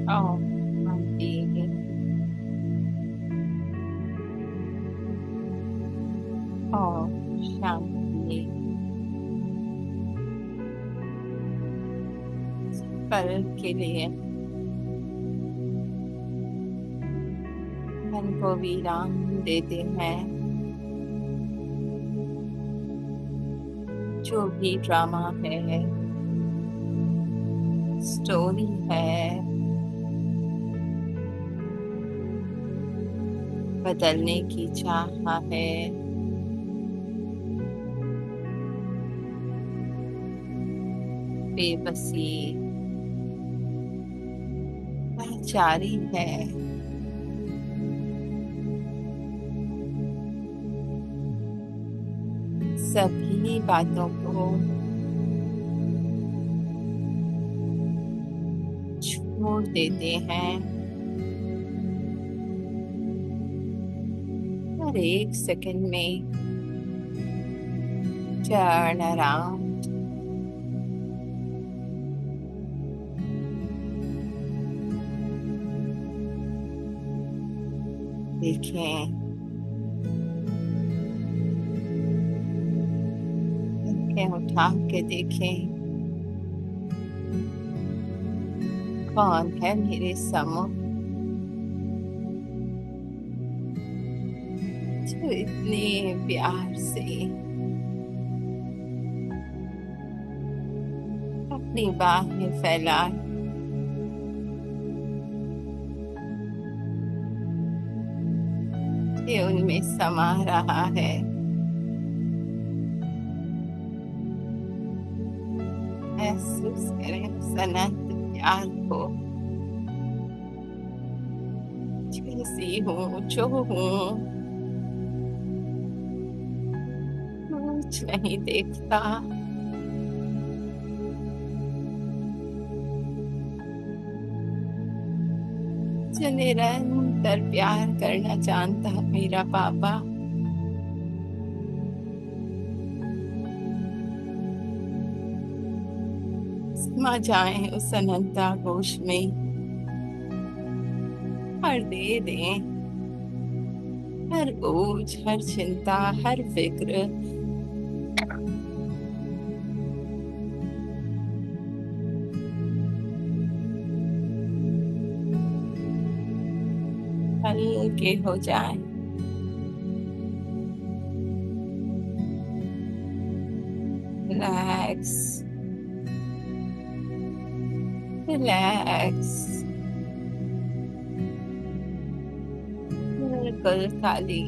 ओम शांति। ओम शांति। पल के लिए मन को विराम देते हैं। जो भी ड्रामा है, स्टोरी है, बदलने की चाह है, बेबसी वह जारी है। सभी बातों को छोड़ देते हैं। हर एक सेकंड में टर्न अराउंड। देखें, आंखें उठा के देखें, कौन है मेरे सम्मुख जो इतने प्यार से अपनी बाहें फैला के उनमें समा रहा है। महसूस करें उस अनंत प्यार को। जैसी हूँ, जो हूँ, कुछ नहीं देखता। जो निरंतर प्यार करना जानता है मेरा पापा। समा जाए उस अनंत आगोश में और दे दें हर बोझ, हर चिंता, हर फिक्र हल्के हो जाए। रिलैक्स, रिलैक्स, बिल्कुल खाली।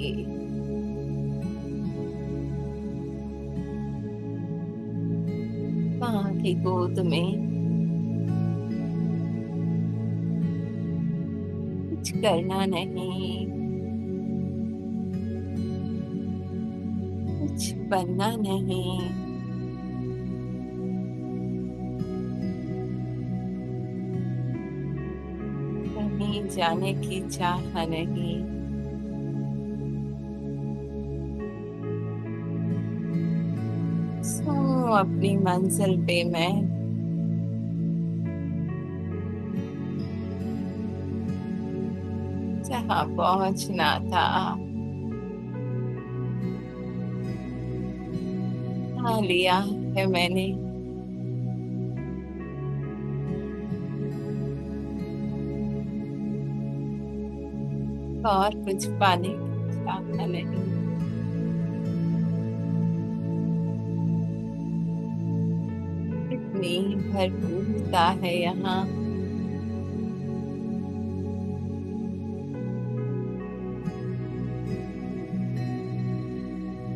माँ की गोद में कुछ करना नहीं, कुछ बनना नहीं। कहीं जाने की चाह नहीं। सो अपनी मंजिल पे मैं जहाँ पहुंचना था, पा लिया है मैंने। और कुछ पाने की चाह नहीं। इतनी भरपूरता है यहाँ।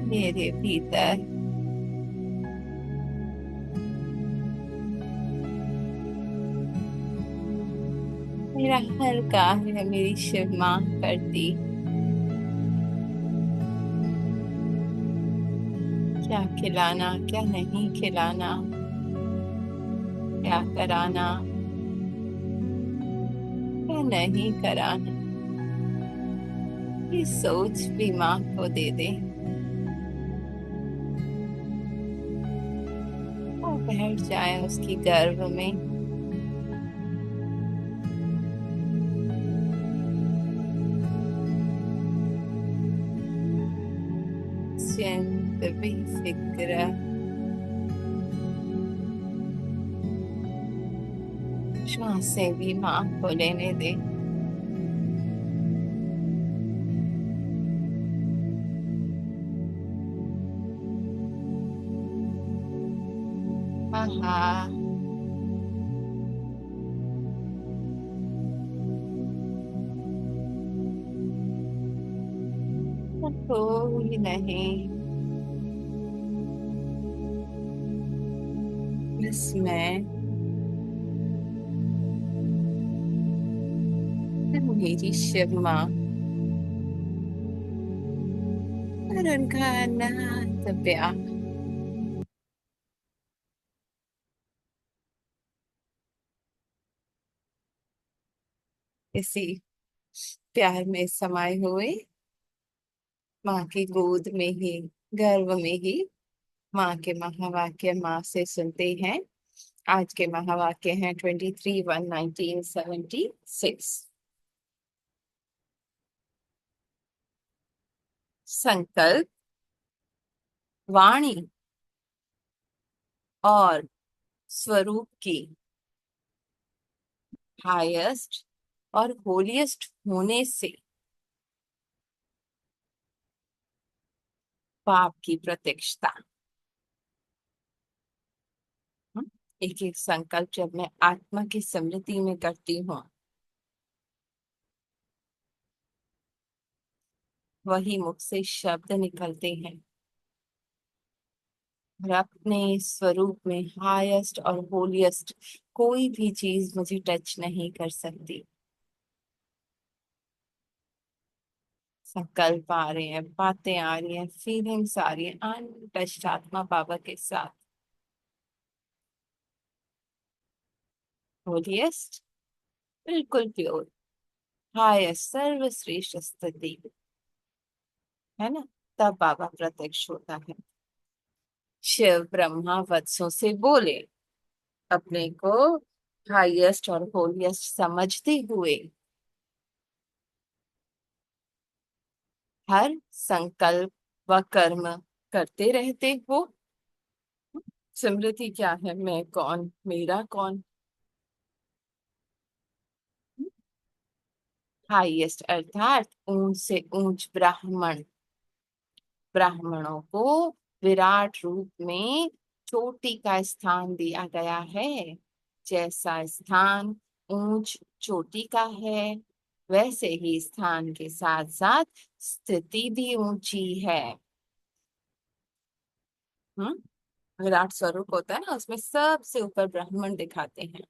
मेरे भीतर मेरा हर कार्य है मेरी शिव माँ करती। क्या खिलाना, क्या नहीं खिलाना, क्या कराना, क्या नहीं कराना, ये सोच भी माँ को दे दे। वो बैठ जाए उसकी गर्भ में। श्वास से भी माँ को लेने दे। आहा। कोई नहीं, बस मैं और मेरी शिव माँ और उनका अनंत प्यार इसी प्यार में समाये हुए माँ की गोद में ही, गर्भ में ही माँ के महावाक्य माँ से सुनते हैं। आज के महावाक्य हैं 23/1/1976। संकल्प, वाणी और स्वरूप की हाईएस्ट और होलीएस्ट होने से पाप की प्रत्यक्षता। एक एक संकल्प जब मैं आत्मा की स्मृति में करती हूँ, वही मुख से शब्द निकलते हैं और अपने स्वरूप में हाईएस्ट और होलीएस्ट कोई भी चीज मुझे टच नहीं कर सकती। संकल्प आ रहे हैं, बातें आ रही हैं, फीलिंग्स आ रही हैं, अनटच्ड आत्मा बाबा के साथ। होलीएस्ट, बिल्कुल प्योर, हाईएस्ट, सर्वश्रेष्ठ स्थिति है ना। तब बाबा प्रत्यक्ष होता है। शिव ब्रह्मा वत्सों से बोले, अपने को हाईएस्ट और होलीएस्ट समझते हुए हर संकल्प व कर्म करते रहते हो। स्मृति क्या है? मैं कौन, मेरा कौन। हाईएस्ट अर्थात ऊंच से ऊंच ब्राह्मण, ब्राह्मणों को विराट रूप में चोटी का स्थान दिया गया है। जैसा स्थान ऊंच चोटी का है, वैसे ही स्थान के साथ साथ स्थिति भी ऊंची है। हम्म। विराट स्वरूप होता है ना, उसमें सबसे ऊपर ब्राह्मण दिखाते हैं।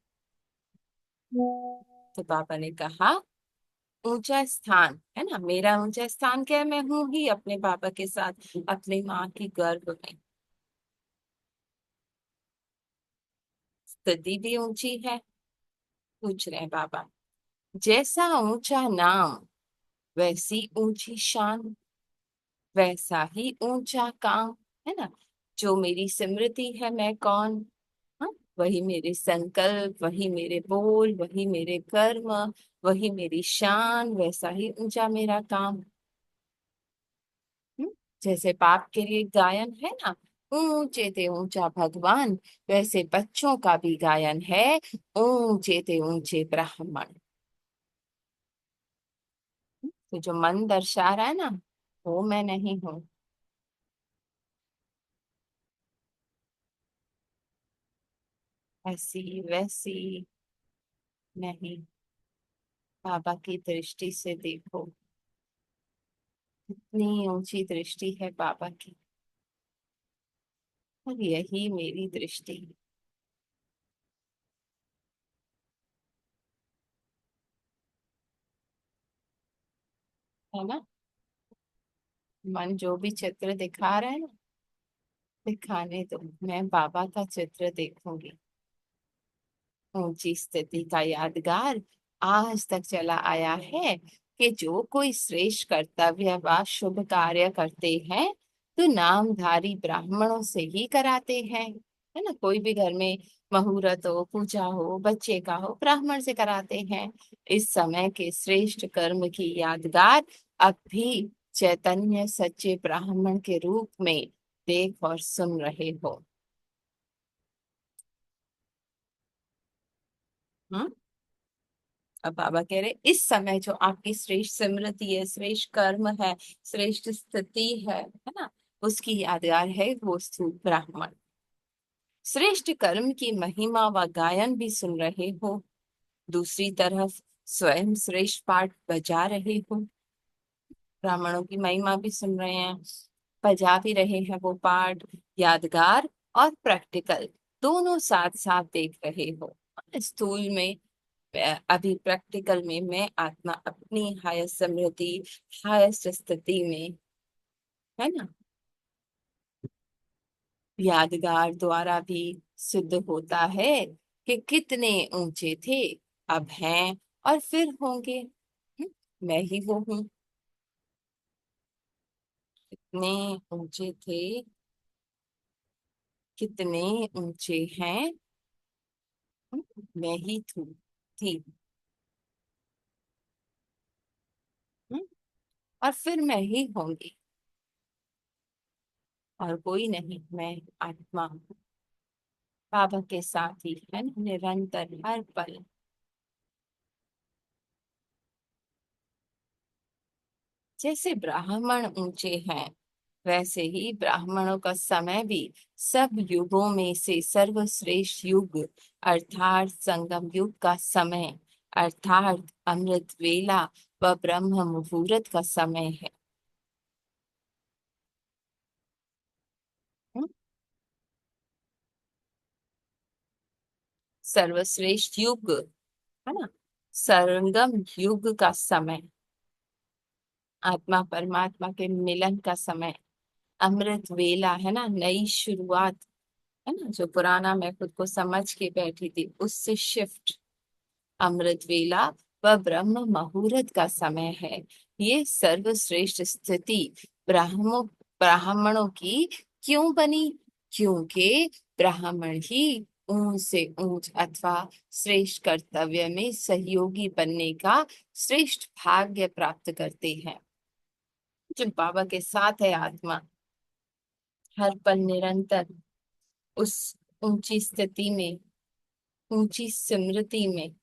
तो पापा ने कहा ऊंचा स्थान है ना, मेरा ऊंचा स्थान क्या है? मैं हूं ही अपने पापा के साथ अपनी माँ की गर्भ में। स्थिति भी ऊंची है। पूछ रहे हैं बाबा, जैसा ऊंचा नाम वैसी ऊंची शान, वैसा ही ऊंचा काम है ना। जो मेरी स्मृति है, मैं कौन, हाँ, वही मेरे संकल्प, वही मेरे बोल, वही मेरे कर्म, वही मेरी शान, वैसा ही ऊंचा मेरा काम। हम्म, जैसे पाप के लिए गायन है ना, ऊंचे ते ऊंचा भगवान, वैसे बच्चों का भी गायन है, ऊंचे ते ऊंचे ब्राह्मण। तो जो मन दर्शा रहा है ना, वो मैं नहीं हूँ। ऐसी वैसी नहीं। बाबा की दृष्टि से देखो, इतनी ऊंची दृष्टि है बाबा की, और यही मेरी दृष्टि है ना। मन जो भी चित्र दिखा रहा है ना, दिखाने दो, मैं बाबा का चित्र देखूंगी। ऊंची स्थिति का यादगार आज तक चला आया है कि जो कोई श्रेष्ठ कर्तव्य व शुभ कार्य करते हैं, तो नामधारी ब्राह्मणों से ही कराते हैं, है ना। कोई भी घर में मुहूर्त हो, पूजा हो, बच्चे का हो, ब्राह्मण से कराते हैं। इस समय के श्रेष्ठ कर्म की यादगार अब भी चैतन्य सच्चे ब्राह्मण के रूप में देख और सुन रहे हो। हम्म। अब बाबा कह रहे इस समय जो आपकी श्रेष्ठ स्मृति है, श्रेष्ठ कर्म है, श्रेष्ठ स्थिति है ना, उसकी यादगार है वो स्थूल ब्राह्मण। श्रेष्ठ कर्म की महिमा व गायन भी सुन रहे हो, दूसरी तरफ स्वयं श्रेष्ठ पाठ बजा रहे हो। ब्राह्मणों की महिमा भी सुन रहे हैं, बजा भी रहे हैं वो पाठ। यादगार और प्रैक्टिकल दोनों साथ साथ देख रहे हो। स्थूल में अभी प्रैक्टिकल में मैं आत्मा अपनी हाईएस्ट समृद्धि, हाईएस्ट स्थिति में, है ना। यादगार द्वारा भी सिद्ध होता है कि कितने ऊंचे थे, अब हैं और फिर होंगे। मैं ही वो हूँ। कितने ऊंचे थे, कितने ऊंचे हैं। मैं ही थी। हम्म, और फिर मैं ही होंगी, और कोई नहीं, मैं आत्मा बाबा के साथ ही है, निरंतर हर पल। जैसे ब्राह्मण ऊंचे हैं, वैसे ही ब्राह्मणों का समय भी सब युगों में से सर्वश्रेष्ठ युग अर्थात संगम युग का समय, अर्थात अमृत वेला व ब्रह्म मुहूर्त का समय है। हम्म, सर्वश्रेष्ठ युग, है ना, संगम युग का समय, आत्मा परमात्मा के मिलन का समय, अमृत वेला है ना, नई शुरुआत, है ना, जो पुराना मैं खुद को समझ के बैठी थी उससे शिफ्ट, अमृत वेला व ब्रह्म मुहूर्त का समय है। ये सर्वश्रेष्ठ स्थिति ब्राह्मणों ब्राह्मणों की क्यों बनी? क्योंकि ब्राह्मण ही ऊंच से ऊंच अथवा श्रेष्ठ कर्तव्य में सहयोगी बनने का श्रेष्ठ भाग्य प्राप्त करते हैं। जो बाबा के साथ है आत्मा, हर पल निरंतर उस ऊंची स्थिति में, ऊंची स्मृति में,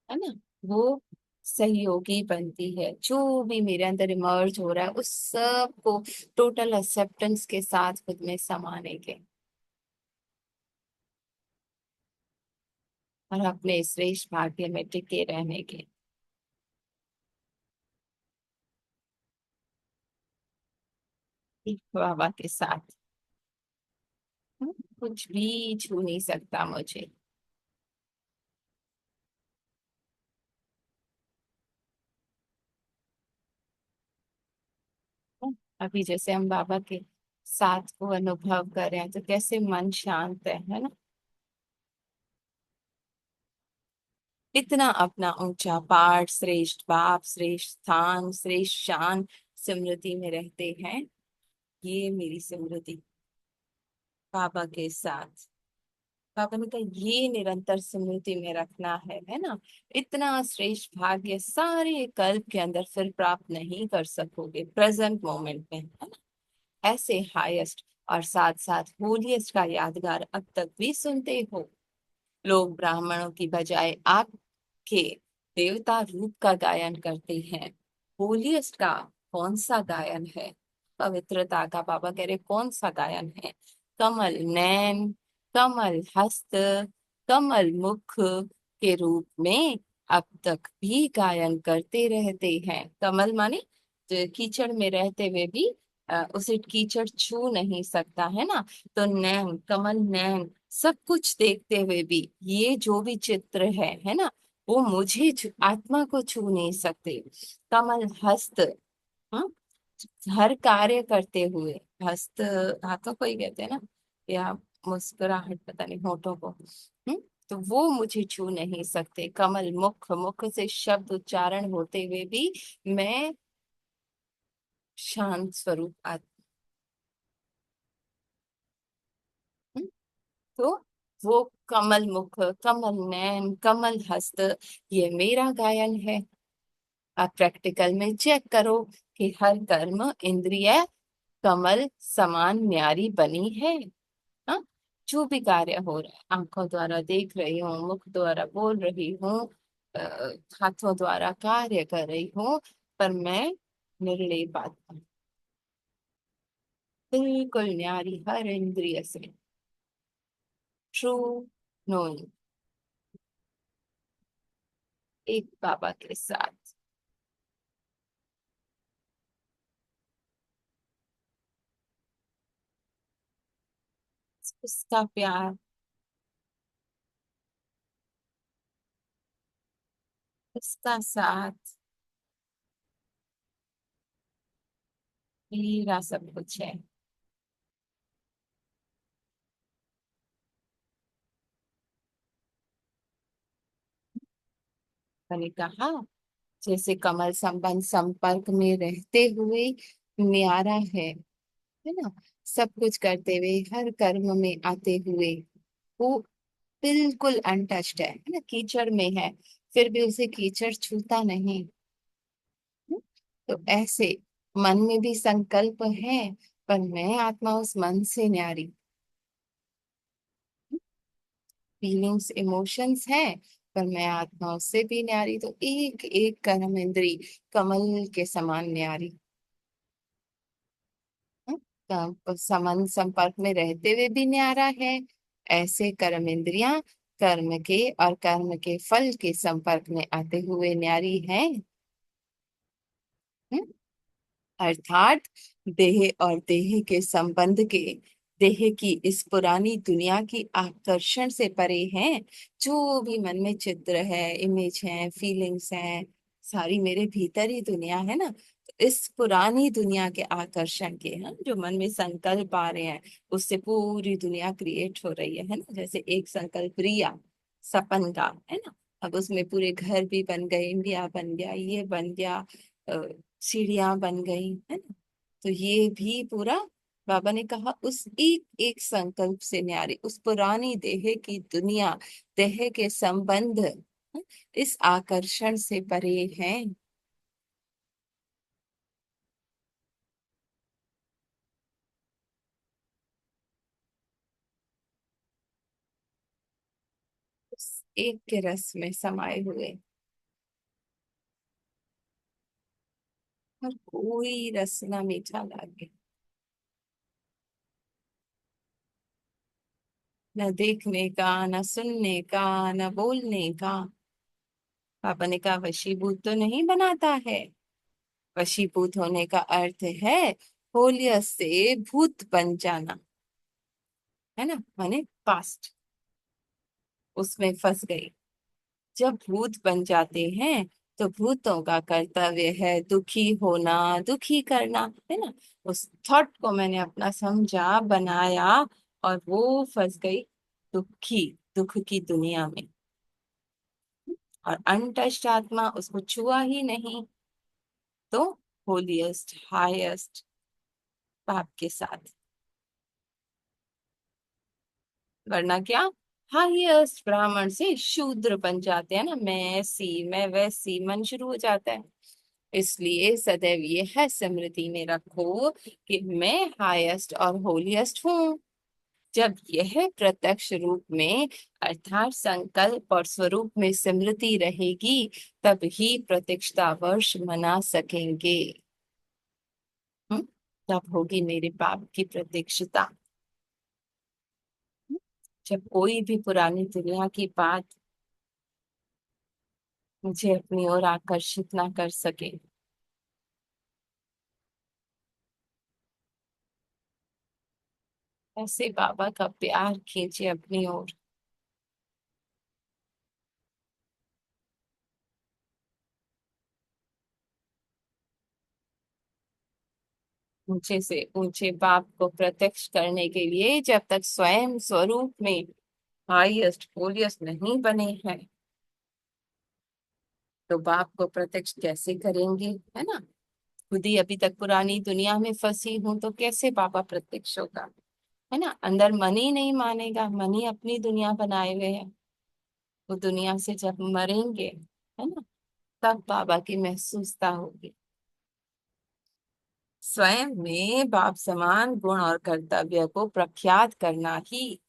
है ना, वो सहयोगी बनती है। जो भी मेरे अंदर इमर्ज हो रहा है उस सब को टोटल एक्सेप्टेंस के साथ खुद में समाने के, और अपने श्रेष्ठ भाग्य में टिके रहने के। बाबा के साथ कुछ भी छू नहीं सकता मुझे। अभी जैसे हम बाबा के साथ को अनुभव कर रहे हैं तो कैसे मन शांत है ना। इतना अपना ऊंचा पाठ, श्रेष्ठ बाप, श्रेष्ठ स्थान, श्रेष्ठ शान स्मृति में रहते हैं। ये मेरी स्मृति बाबा के साथ। बाबा ने कहा ये निरंतर स्मृति में रखना है ना। इतना श्रेष्ठ भाग्य सारे कल्प के अंदर फिर प्राप्त नहीं कर सकोगे प्रेजेंट मोमेंट में, है ना। ऐसे हाईएस्ट और साथ साथ होलीएस्ट का यादगार अब तक भी सुनते हो। लोग ब्राह्मणों की बजाय आपके देवता रूप का गायन करते हैं। होलीएस्ट का कौन सा गायन है? पवित्रता का बाबा कह रहे कौन सा गायन है? कमल नैन, कमल हस्त, कमल मुख के रूप में अब तक भी गायन करते रहते हैं। कमल माने जो कीचड़ में रहते हुए भी उसे कीचड़ छू नहीं सकता, है ना। तो नैन, कमल नैन, सब कुछ देखते हुए भी ये जो भी चित्र है ना, वो मुझे आत्मा को छू नहीं सकते। कमल हस्त, हाँ, हर कार्य करते हुए, हस्त हाथों को ही कहते हैं ना, या मुस्कुराहट, पता नहीं होठों को। तो वो मुझे छू नहीं सकते। कमल मुख, मुख से शब्द उच्चारण होते हुए भी मैं शांत स्वरूप आत्मा। तो वो कमल मुख, कमल नैन, कमल हस्त, ये मेरा गायन है। आप प्रैक्टिकल में चेक करो कि हर कर्म इंद्रिय कमल समान न्यारी बनी है। हाँ, जो भी कार्य हो रहा है, आंखों द्वारा देख रही हूँ, मुख द्वारा बोल रही हूँ, अ, हाथों द्वारा कार्य कर रही हूँ, पर मैं निर्लेप आत्मा, बिल्कुल न्यारी, हर इंद्रिय से, ट्रू नोइंग, एक बाबा के साथ। उसका प्यार, उसका साथ, मेरा सब कुछ है। मैंने कहा, जैसे कमल संबंध संपर्क में रहते हुए न्यारा है ना, सब कुछ करते हुए, हर कर्म में आते हुए वो बिल्कुल अनटच्ड है ना, कीचड़ में है, फिर भी उसे कीचड़ छूता नहीं। हम्म, तो ऐसे मन में भी संकल्प है, पर मैं आत्मा उस मन से न्यारी, फीलिंग्स इमोशंस है, पर मैं आत्मा उससे भी न्यारी, तो एक एक कर्म इंद्री कमल के समान न्यारी। हम्म, समन संपर्क में रहते हुए भी न्यारा है, ऐसे कर्म इंद्रियां कर्म के और कर्म के फल के संपर्क में आते हुए न्यारी है। अर्थात देह और देह के संबंध के, देह की इस पुरानी दुनिया की आकर्षण से परे हैं। जो भी मन में चित्र है, इमेज है, फीलिंग्स है, सारी मेरे भीतर ही दुनिया है ना, तो इस पुरानी दुनिया के आकर्षण के, हाँ, जो मन में संकल्प आ रहे हैं, उससे पूरी दुनिया क्रिएट हो रही है ना, जैसे एक संकल्प रिया, सपन का, है ना, अब उसमें पूरे घर भी बन गए, इंडिया बन गया, ये बन गया, सीढ़ियां बन गई, है ना, तो ये भी पूरा, बाबा ने कहा, उस एक एक संकल्प से न्यारी, उस पुरानी देह की दुनिया, देह के संबंध, इस आकर्षण से परे हैं। उस एक के रस में समाये हुए, और कोई रस ना मीठा लागे, न देखने का, न सुनने का, न बोलने का। पापा ने कहा, वशीभूत तो नहीं बनाता है, वशीभूत होने का अर्थ है होलिया से भूत बन जाना, है ना, माने पास्ट, उसमें फंस गई। जब भूत बन जाते हैं, तो भूतों का कर्तव्य है दुखी होना, दुखी करना, है ना, उस थॉट को मैंने अपना समझा, बनाया, और वो फंस गई दुखी, दुख की दुनिया में, और अनटच्ड आत्मा उसको छुआ ही नहीं, तो होलीएस्ट हाईएस्ट पाप के साथ, वरना क्या, हाईएस्ट ब्राह्मण से शूद्र बन जाते हैं ना, मैं ऐसी मैं वैसी मन शुरू हो जाता है। इसलिए सदैव ये है स्मृति में रखो कि मैं हाईएस्ट और होलीएस्ट हूँ। जब यह प्रत्यक्ष रूप में, अर्थात संकल्प और स्वरूप में स्मृति रहेगी, तब ही प्रतीक्षता वर्ष मना सकेंगे। हम्म, तब होगी मेरे पाप की प्रतीक्षिता। जब कोई भी पुरानी दुनिया की बात मुझे अपनी ओर आकर्षित ना कर सके, ऐसे बाबा का प्यार खींचे अपनी ओर। ऊंचे से ऊंचे बाप को प्रत्यक्ष करने के लिए जब तक स्वयं स्वरूप में हाईएस्ट होलियस्ट नहीं बने हैं, तो बाप को प्रत्यक्ष कैसे करेंगे, है ना, खुद ही अभी तक पुरानी दुनिया में फंसी हूं, तो कैसे बाबा प्रत्यक्ष होगा, है ना, अंदर मन ही नहीं मानेगा, मन ही अपनी दुनिया बनाए हुए है, वो दुनिया से जब मरेंगे, है ना, तब बाबा की महसूसता होगी। स्वयं में बाप समान गुण और कर्तव्य को प्रख्यात करना ही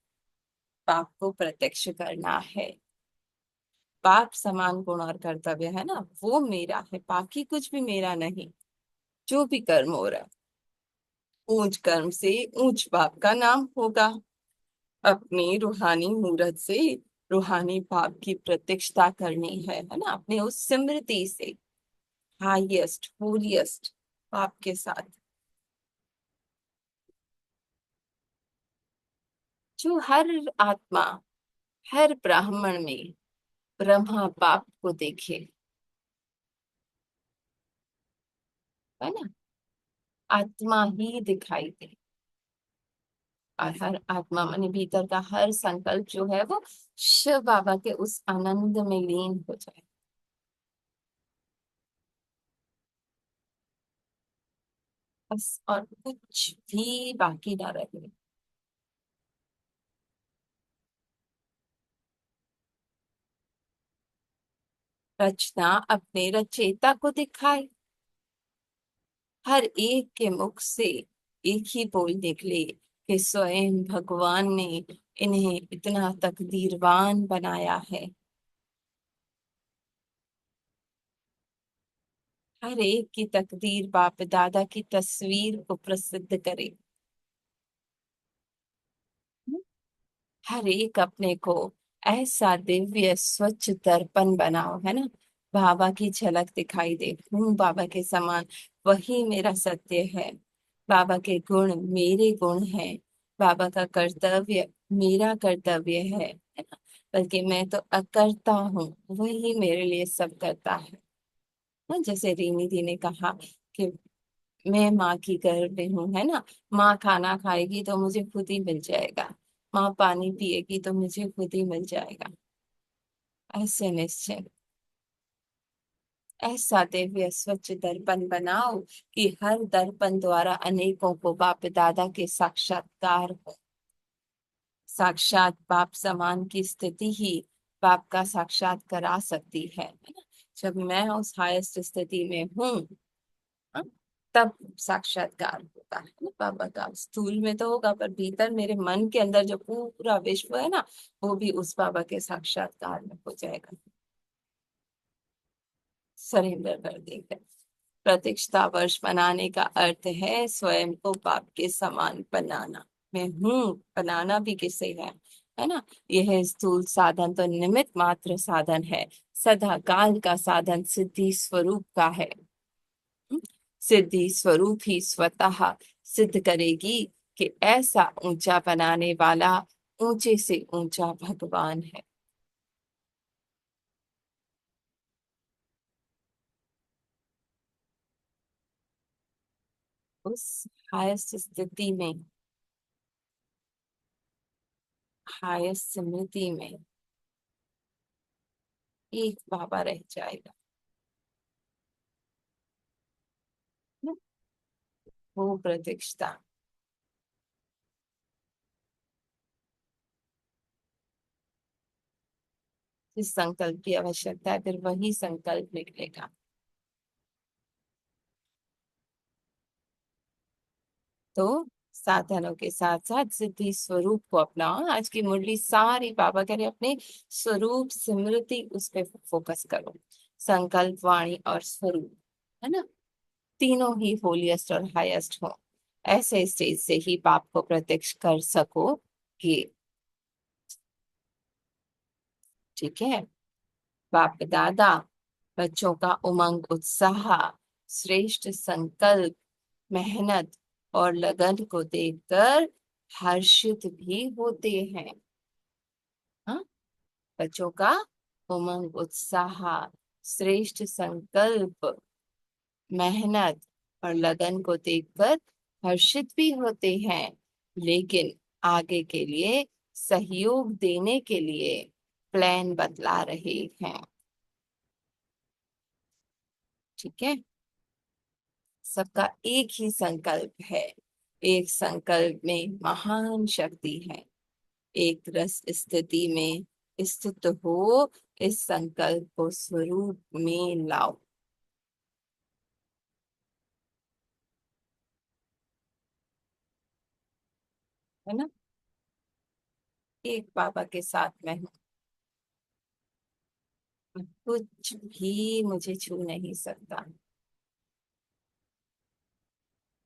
पाप को प्रत्यक्ष करना है। पाप समान गुण और कर्तव्य है ना, वो मेरा है, बाकी कुछ भी मेरा नहीं। जो भी कर्म हो रहा है, ऊंच कर्म से ऊंच पाप का नाम होगा। अपनी रूहानी मूरत से रूहानी पाप की प्रत्यक्षता करनी है ना, अपने उस स्मृति से, हाईएस्ट होलीएस्ट पाप के साथ। जो हर आत्मा, हर ब्राह्मण में ब्रह्मा बाप को देखे, है ना, आत्मा ही दिखाई दे। और हर आत्मा माने भीतर का हर संकल्प जो है वो शिव बाबा के उस आनंद में लीन हो जाए। बस और कुछ भी बाकी ना रहे। रचना अपने रचयिता को दिखाए। हर एक के मुख से एक ही बोल निकले कि स्वयं भगवान ने इन्हें इतना तकदीरवान बनाया है। हर एक की तकदीर बाप दादा की तस्वीर को प्रसिद्ध करे। हर एक अपने को ऐसा दिव्य स्वच्छ दर्पण बनाओ, है ना, बाबा की झलक दिखाई दे, हूँ बाबा के समान, वही मेरा सत्य है। बाबा के गुण मेरे गुण हैं। बाबा का कर्तव्य मेरा कर्तव्य है ना, बल्कि मैं तो अकर्ता हूँ, वही मेरे लिए सब करता है ना। जैसे रीनि दी ने कहा कि मैं माँ की गर्भ में हूँ, है ना, माँ खाना खाएगी तो मुझे खुद ही मिल जाएगा, माँ पानी पिएगी तो मुझे खुद ही मिल जाएगा। ऐसे निश्चय, ऐसा दिव्य स्वच्छ दर्पण बनाओ कि हर दर्पण द्वारा अनेकों को बाप दादा के साक्षात्कार हो। साक्षात बाप समान की स्थिति ही बाप का साक्षात करा सकती है ना? जब मैं उस हाईएस्ट स्थिति में हूँ, हाँ, तब साक्षात्कार होता है ना बाबा का। स्थूल में तो होगा, पर भीतर मेरे मन के अंदर जो पूरा विश्व है ना, वो भी उस बाबा के साक्षात्कार में हो जाएगा। सरेंडर कर देंगे। प्रतीक्षता वर्ष मनाने का अर्थ है स्वयं को बाप के समान बनाना। मैं हूँ, बनाना भी किसे है ना। यह स्थूल साधन तो निमित्त मात्र साधन है, सदा काल का साधन सिद्धि स्वरूप का है। हम्म? सिद्धि स्वरूप ही स्वतः सिद्ध करेगी कि ऐसा ऊंचा बनाने वाला ऊंचे से ऊंचा भगवान है। उस हाईएस्ट स्थिति में, हाईएस्ट स्मृति में एक बाबा रह जाएगा ना, वो प्रतीक्षता। जिस संकल्प की आवश्यकता है, फिर वही संकल्प निकलेगा। तो साधनों के साथ साथ सिद्धि स्वरूप को अपनाओ। आज की मुरली सारी बाबा कह रहे अपने स्वरूप स्मृति उस पे फोकस करो। संकल्प वाणी और स्वरूप, है ना, तीनों ही होलीएस्ट और हाईएस्ट हो। ऐसे स्टेज से ही पाप को प्रत्यक्ष कर सको कि, ठीक है, बाप दादा बच्चों का उमंग उत्साह, श्रेष्ठ संकल्प, मेहनत और लगन को देखकर हर्षित भी होते हैं। हाँ, बच्चों का उमंग उत्साह, श्रेष्ठ संकल्प, मेहनत और लगन को देखकर हर्षित भी होते हैं, लेकिन आगे के लिए सहयोग देने के लिए प्लान बतला रहे हैं। ठीक है, सबका एक ही संकल्प है। एक संकल्प में महान शक्ति है। एक रस स्थिति में स्थित हो, इस संकल्प को स्वरूप में लाओ। है ना, एक बाबा के साथ मैं हूँ। कुछ भी मुझे छू नहीं सकता।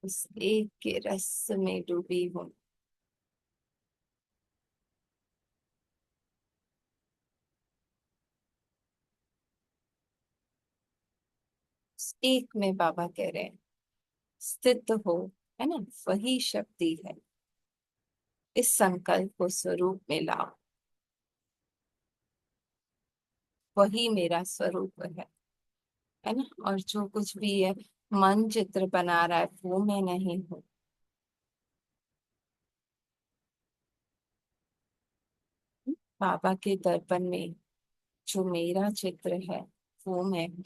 उस एक के रस में डूबी हूँ। उस एक में बाबा कह रहे हैं स्थित हो, है ना, वही शक्ति है। इस संकल्प को स्वरूप में लाओ, वही मेरा स्वरूप है ना। और जो कुछ भी है, मन चित्र बना रहा है, वो मैं नहीं हूँ। बाबा के दर्पण में जो मेरा चित्र है, वो मैं हूँ।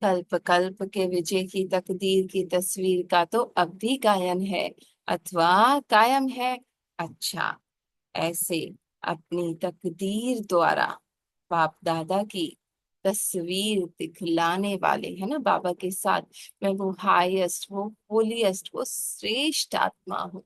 कल्प कल्प के विजय की तकदीर की तस्वीर का तो अब भी गायन है, अथवा कायम है। अच्छा, ऐसे अपनी तकदीर द्वारा बाप दादा की तस्वीर दिखलाने वाले, है ना, बाबा के साथ मैं वो हाईएस्ट, वो होलीएस्ट, वो श्रेष्ठ आत्मा हूँ।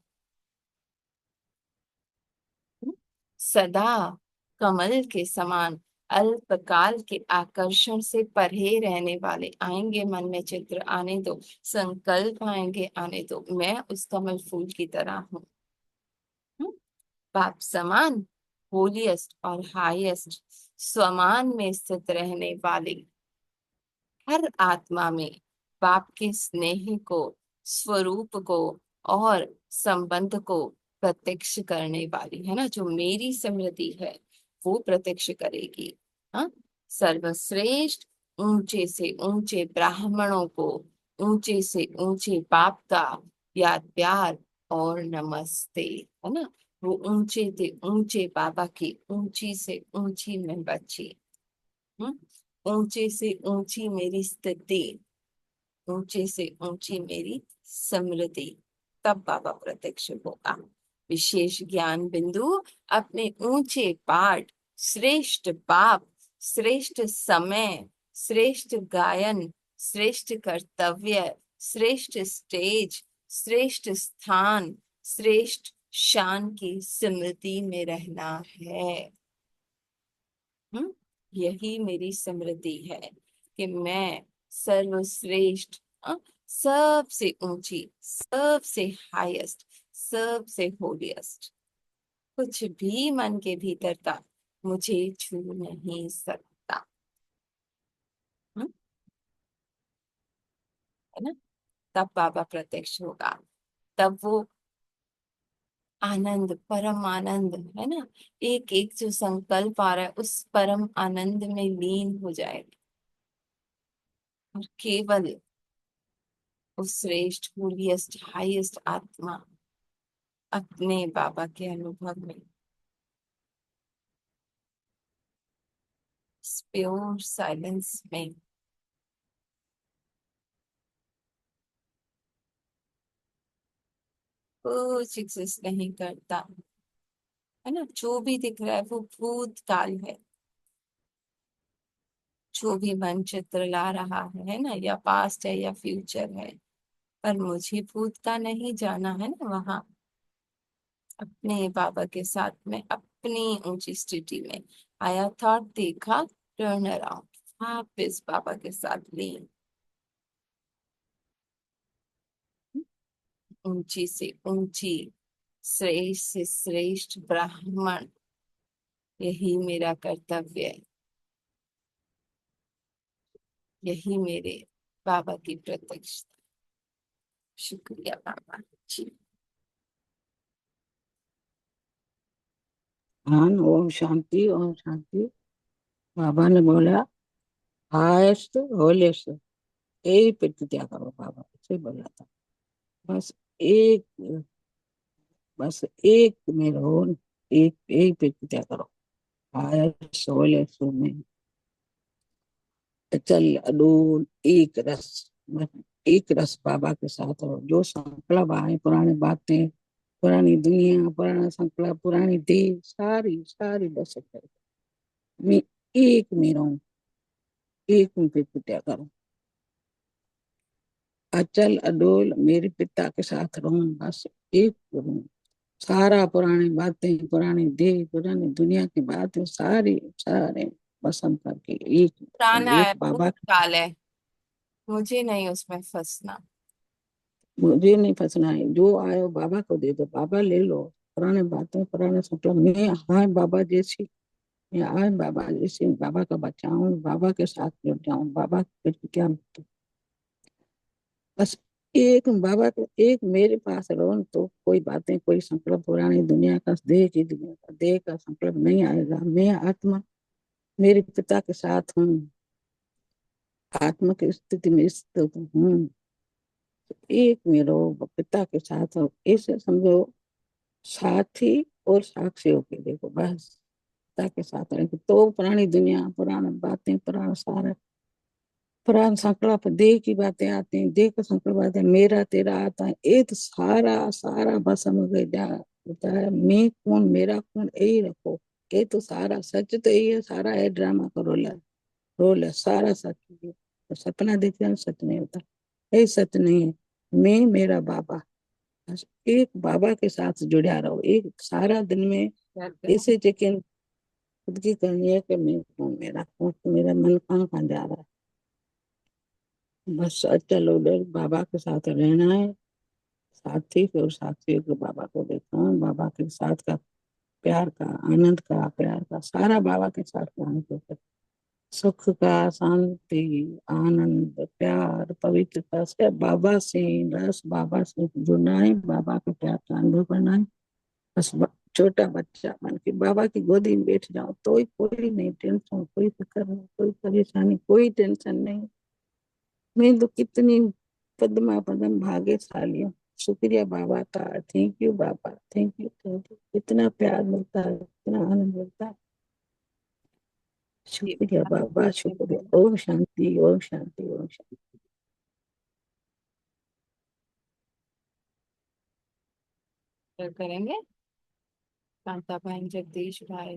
सदा कमल के समान अल्पकाल के आकर्षण से परे रहने वाले, आएंगे मन में चित्र आने दो, संकल्प आएंगे आने दो, मैं उस कमल फूल की तरह हूँ। हम्म, बाप समान, होलीएस्ट और हाईएस्ट, स्वमान में स्थित रहने वाले हर आत्मा में बाप के स्नेह को, स्वरूप को और संबंध को प्रत्यक्ष करने वाली, है ना, जो मेरी स्मृति है वो प्रत्यक्ष करेगी। हाँ, सर्वश्रेष्ठ ऊंचे से ऊंचे ब्राह्मणों को ऊंचे से ऊंचे बाप का याद प्यार और नमस्ते, है ना। वो ऊंचे से ऊंचे बाबा की ऊंची से ऊंची मैं बच्ची। हम्म, ऊंचे से ऊंची मेरी स्थिति, ऊंचे से ऊंची मेरी समृद्धि, तब बाबा प्रत्यक्ष होगा। विशेष ज्ञान बिंदु अपने ऊंचे पाठ, श्रेष्ठ बाप, श्रेष्ठ समय, श्रेष्ठ गायन, श्रेष्ठ कर्तव्य, श्रेष्ठ स्टेज, श्रेष्ठ स्थान, श्रेष्ठ शान की स्मृति में रहना है। हम्म, यही मेरी समृद्धि है कि मैं सर्वश्रेष्ठ, सबसे ऊंची, सबसे हाईएस्ट, सबसे होलीएस्ट, कुछ भी मन के भीतर का मुझे छू नहीं सकता। हम्म, है ना। तब बाबा प्रत्यक्ष होगा, तब वो आनंद, परम आनंद, है ना, एक एक जो संकल्प आ रहा है उस परम आनंद में लीन हो जाएगा, और केवल उस श्रेष्ठ, होलीएस्ट, हाईएस्ट आत्मा अपने बाबा के अनुभव में, प्योर साइलेंस में, कुछ एग्जिस्ट नहीं करता, है ना। जो भी दिख रहा है वो भूतकाल है, जो भी मन चित्र ला रहा है ना, या पास्ट है या फ्यूचर है, पर मुझे भूत का नहीं जाना है ना वहां। अपने बाबा के साथ में अपनी ऊंची स्थिति में आया था, देखा, टर्न अराउंड, वापिस बाबा के साथ लीन। ऊंची से ऊंची, श्रेष्ठ से श्रेष्ठ ब्राह्मण, यही मेरा कर्तव्य है, यही मेरे बाबा की प्रत्यक्ष। शुक्रिया बाबा जी। हाँ, ओम शांति, ओम शांति। बाबा ने बोला हाएस्ट होलेस्ट, यही प्रतिज्ञा करो, बाबा से बोला था। बस एक, बस एक में रहो, एक एक प्रतिज्ञा करो, हाएस्ट होलेस्ट में चल अडूल एक रस, बस एक रस बाबा के साथ रहो। जो संकल्प आए, पुरानी बातें, पुरानी दुनिया, पुराना संकल्प, पुरानी देह, सारी सारी बस मैं एक में रहूं, एक में प्रतिज्ञा करो। अचल अडोल मेरे पिता के साथ रहूं, बस एक करूं। सारा पुरानी बातें, पुरानी देह, पुरानी दुनिया की बातें सारी सारे पसंद करके एक, पुराना एक है, बाबा। भूतकाल है, मुझे नहीं उसमें फंसना। मुझे नहीं फंसना है, जो आयो बाबा को दे दो, बाबा ले लो। पुराने बातें, पुराने मतलब मैं हाँ बाबा जैसी, मैं आज बाबा जैसी बाबा का बच्चा हूँ, बाबा के साथ जुड़ जाऊं, बाबा फिर क्या मतलब। बस एक बाबा को, एक मेरे पास रहो तो कोई बातें, कोई संकल्प पुरानी दुनिया का, देह की दुनिया का, देह का संकल्प नहीं आएगा। मैं आत्मा मेरे पिता के साथ हूँ, आत्मा की स्थिति में स्थित हूँ। एक मेरो पिता के साथ हो, ऐसे समझो। साथी और साक्षी होके देखो, बस पिता के साथ रहेंगे तो पुरानी दुनिया, पुरानी बातें, पुराना सारा, पुराना संकल्प, देह की बातें आती हैं, देह का संकल्प आता है, मेरा तेरा आता है, ये तो सारा सारा बस हम गया होता है। मैं कौन, मेरा कौन, यही रखो। ये तो सारा सच तो यही है, सारा है ड्रामा का रोल है, रोल है, सारा सच है। तो सपना देखते हैं सच नहीं होता, ये सच नहीं है। मैं मेरा बाबा, बस एक बाबा के साथ जुड़ा रहो, एक सारा दिन में ऐसे चेकिंग खुद की करनी है कि मैं कौन, मेरा कौन, मेरा मन कहाँ कहाँ जा रहा है। बस अचल उधर बाबा के साथ रहना है। साथी और साथी को बाबा को देखना है, बाबा के साथ का प्यार का, आनंद का, प्यार का सारा बाबा के साथ का आनंद होता है। सुख का, शांति, आनंद, प्यार, पवित्रता से बाबा से, बस बाबा से जुड़ना है, बाबा के प्यार का अनुभव करना है। बस छोटा बच्चा बन के बाबा की गोदी में बैठ जाओ तो ही, कोई नहीं टेंशन, कोई फिक्र नहीं, कोई परेशानी, कोई टेंशन नहीं। मैं तो कितनी पद्मा पदम भाग्यशाली हूँ। शुक्रिया बाबा का, thank you Baba, thank you, thank you. इतना प्यार मिलता है, इतना आनंद मिलता है। शुक्रिया बाबा, शुक्रिया। ओम शांति, ओम शांति, ओम शांति। करेंगे कांता बहन, जगदीश भाई,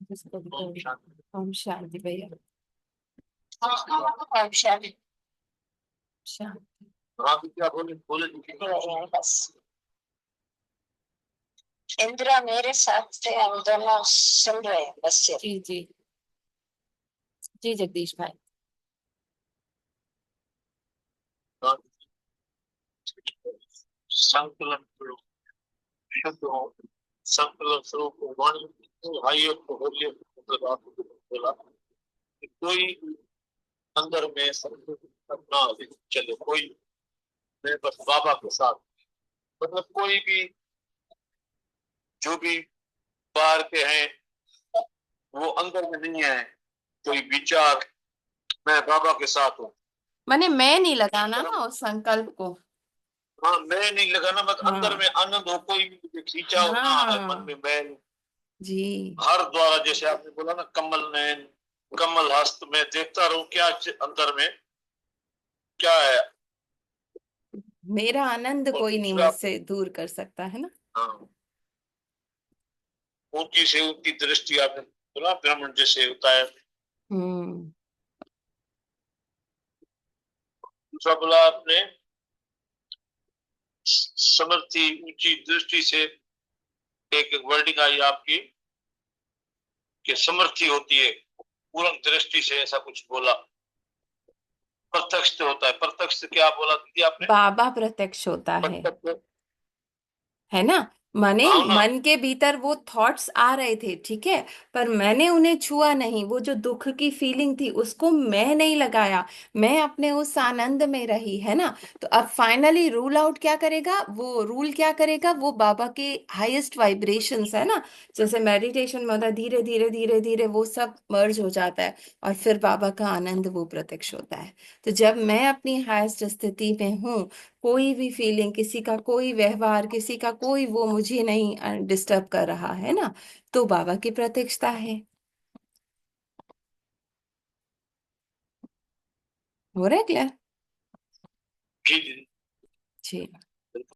जिसको भी ओम शांति भैया। ओम शांति। शांति। आप क्या बोले बोले बस इंदिरा मेरे साथ से हम दोनों सुन रहे हैं बस। जी जी जी जगदीश भाई। संकलन करो, शुद्ध हो, संकलन स्वरूप हो, वाणी भाइयों को होलिए मतलब आपको बोला कि कोई अंदर में अपना चले, कोई मैं बस बाबा के साथ, मतलब कोई भी जो भी बाहर के हैं वो अंदर में नहीं है, कोई विचार, मैं बाबा के साथ हूँ। मैंने मैं नहीं लगाना ना उस संकल्प को। हाँ मैं नहीं लगाना, मतलब हाँ। अंदर में आनंद हो, कोई भी मुझे खींचा हो ना है मन में मैल जी। हर द्वारा जैसे आपने बोला ना, कमल नयन, कमल हस्त में देखता रहूं क्या अंदर में क्या है। मेरा आनंद कोई नहीं मुझसे दूर कर सकता है ना। हाँ ऊंची से ऊंची दृष्टि आपने बोला, ब्राह्मण जैसे होता है। दूसरा बोला आपने समर्थी, ऊंची दृष्टि से, एक वर्डिंग आई आपकी कि समर्थी होती है पूर्ण दृष्टि से, ऐसा कुछ बोला। प्रत्यक्ष होता है, प्रत्यक्ष क्या बोला दीदी आपने? बाबा प्रत्यक्ष होता है ना। माने मन के भीतर वो थॉट्स आ रहे थे, ठीक है, पर मैंने उन्हें छुआ नहीं। वो जो दुख की फीलिंग थी उसको मैं नहीं लगाया, मैं अपने उस आनंद में रही, है ना। तो अब फाइनली रूल आउट क्या करेगा, वो रूल क्या करेगा, वो बाबा के हाईएस्ट वाइब्रेशंस है ना। जैसे मेडिटेशन में होता है, धीरे धीरे धीरे धीरे वो सब मर्ज हो जाता है और फिर बाबा का आनंद वो प्रत्यक्ष होता है। तो जब मैं अपनी हाईएस्ट स्थिति में हूँ, कोई भी फीलिंग, किसी का कोई व्यवहार, किसी का कोई वो मुझे नहीं डिस्टर्ब कर रहा है ना, तो बाबा की प्रत्यक्षता है। हो रहा है क्लियर? जी जी।